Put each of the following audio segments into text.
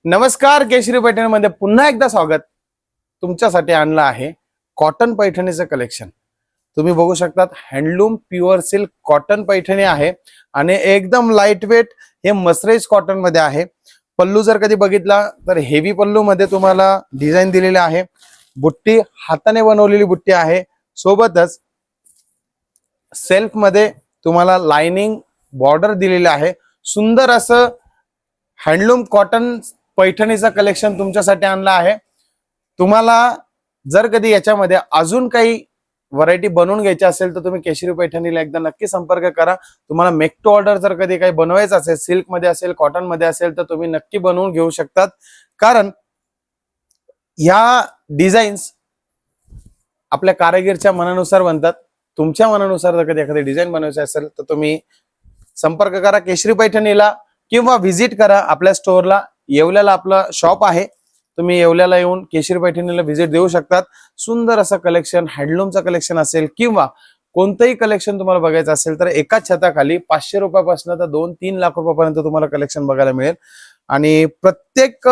नमस्कार, केशरी पैठणीमध्ये पुन्हा एकदा स्वागत. तुमच्यासाठी आणलं आहे कॉटन पैठणीचं कलेक्शन. तुम्ही बघू शकतात handloom pure silk cotton Paithani आहे आणि एकदम लाईट वेट हे मसराईज कॉटन मध्ये आहे. पल्लू जर कधी बघितला तर हेवी पल्लू मध्ये तुम्हाला डिझाईन दिलेले आहे. बुट्टी हाताने बनवलेली बुट्टी आहे. सोबतच सेल्फ मध्ये तुम्हाला लाइनिंग बॉर्डर दिलेली आहे. सुंदर असं हँडलूम कॉटन पैठणीचा कलेक्शन तुमच्यासाठी आणला आहे. तुम्हाला जर कधी याच्यामध्ये अजून काही व्हरायटी बनवून घ्यायची असेल तर तुम्ही केशरी पैठणीला एकदा नक्की संपर्क करा. तुम्हाला मेक टू ऑर्डर जर कधी काही बनवायचं असेल, सिल्क मध्ये असेल, कॉटन मध्ये असेल तर तुम्ही नक्की बनवून घेऊ शकतात. कारण ह्या डिझाईन्स आपल्या कारागीरच्या मनानुसार बनतात. तुमच्या मनानुसार जर कधी एखादी डिझाईन बनवायची असेल तर तुम्ही संपर्क करा केशरी पैठणीला किंवा व्हिजिट करा आपल्या स्टोअरला. येवल्याला आपलं शॉप आहे. तुम्ही येवल्याला येऊन केशरी पैठणीला व्हिजिट देऊ शकतात. सुंदर असं कलेक्शन, हँडलूमचं कलेक्शन असेल किंवा कोणतंही कलेक्शन तुम्हाला बघायचं असेल तर एकाच छताखाली 500 रुपयापासून तर 2-3 लाख रुपयापर्यंत तुम्हाला कलेक्शन बघायला मिळेल. आणि प्रत्येक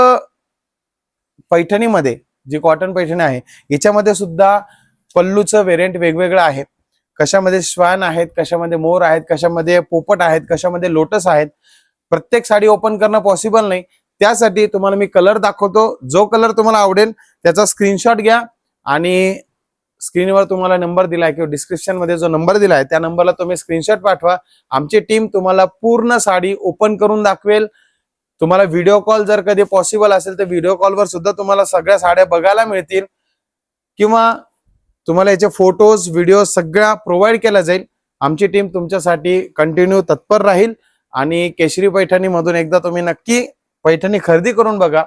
पैठणीमध्ये जी कॉटन पैठणी आहे याच्यामध्ये सुद्धा पल्लूचं व्हेरियंट वेगवेगळं आहे. कशामध्ये श्वान आहेत, कशामध्ये मोर आहेत, कशामध्ये पोपट आहेत, कशामध्ये लोटस आहेत. प्रत्येक साडी ओपन करणं पॉसिबल नाही. त्यासाठी तुम्हाला मी कलर दाखवतो. जो कलर तुम्हाला आवडेल त्याचा स्क्रीनशॉट घ्या आणि स्क्रीनवर तुम्हाला नंबर दिलाय किंवा डिस्क्रिप्शन मध्ये जो नंबर दिलाय त्या नंबरला तुम्ही स्क्रीनशॉट पाठवा. आमची टीम तुम्हाला पूर्ण साडी ओपन करून दाखवेल. तुम्हाला व्हिडिओ कॉल जर कधी पॉसिबल असेल तर व्हिडिओ कॉलवर सुद्धा तुम्हाला सगळ्या साड्या बघायला मिळतील किंवा तुम्हाला याचे फोटोज व्हिडिओ सगळ्या प्रोव्हाइड केला जाईल. आमची टीम तुमच्यासाठी कंटिन्यू तत्पर राहील आणि केशरी पैठणी मधून एकदा तुम्ही नक्की पैठणी खरेदी करून बघा.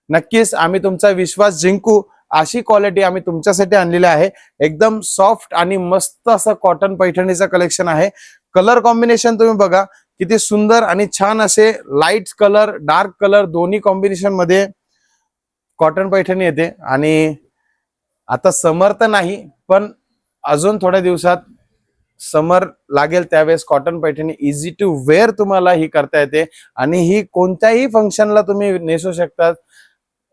नक्कीच आम्ही तुमचा विश्वास जिंकू अशी क्वालिटी आम्ही तुमच्यासाठी आणलेली आहे. एकदम सॉफ्ट आणि मस्त असं कॉटन पैठणीचं कलेक्शन आहे. कलर कॉम्बिनेशन तुम्ही बघा किती सुंदर आणि छान असे लाईट कलर, डार्क कलर दोन्ही कॉम्बिनेशन मध्ये कॉटन पैठणी येते. आणि आता समर तर नाही पण अजून थोड्या दिवसात समर लागेल त्यावेळेस cotton Paithani easy to wear तुम्हाला ही करता येते आणि ही कोणत्याही फंक्शनला तुम्ही नेसू शकतात.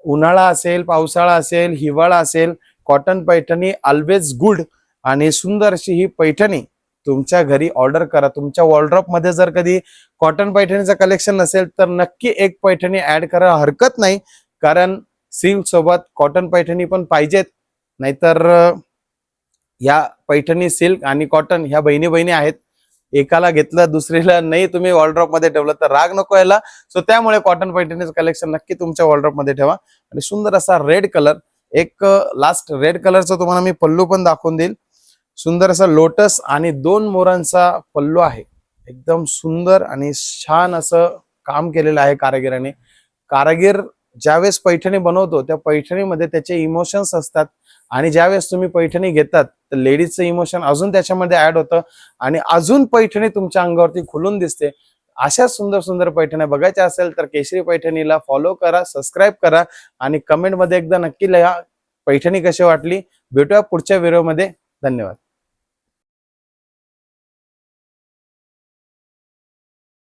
उन्हाळा असेल, पावसाळा असेल, हिवाळा असेल, कॉटन पैठणी ऑलवेज गुड. आणि सुंदर अशी ही पैठणी तुमच्या घरी ऑर्डर करा. तुमच्या वॉर्डरोब मध्ये जर कधी कॉटन पैठणीचं कलेक्शन नसेल तर नक्की एक पैठणी ऍड करा, हरकत नाही. कारण सिल्क सोबत कॉटन पैठणी पण पाहिजेत. नाहीतर या पैठणी सिल्क आणि कॉटन ह्या बहिणी बहिणी आहेत. एकाला घेतलं दुसरीला नाही तुम्ही वॉर्डरोब मध्ये ठेवलं तर राग नको यायला. सो त्यामुळे कॉटन पैठणीचं कलेक्शन नक्की तुमच्या वॉर्डरोब मध्ये ठेवा. आणि सुंदर असा रेड कलर, एक लास्ट रेड कलरचा तुम्हाला मी पल्लू पण दाखवून देईल. सुंदर असा लोटस आणि 2 मोरांचा पल्लू आहे. एकदम सुंदर आणि छान असं काम केलेलं आहे कारागिराने. कारागीर ज्यावेळेस पैठणी बनवतो त्या पैठणीमध्ये त्याचे इमोशन्स असतात आणि ज्यावेळेस तुम्ही पैठणी घेतात तर लेडीजचं इमोशन अजून त्याच्यामध्ये ऍड होतं आणि अजून पैठणी तुमच्या अंगावरती खुलून दिसते. अशा सुंदर सुंदर पैठण्या बघायच्या असेल तर केशरी पैठणीला फॉलो करा, सबस्क्राईब करा आणि कमेंट मध्ये एकदा नक्की लिहा पैठणी कशी वाटली. भेटूया पुढच्या व्हिडिओमध्ये. धन्यवाद.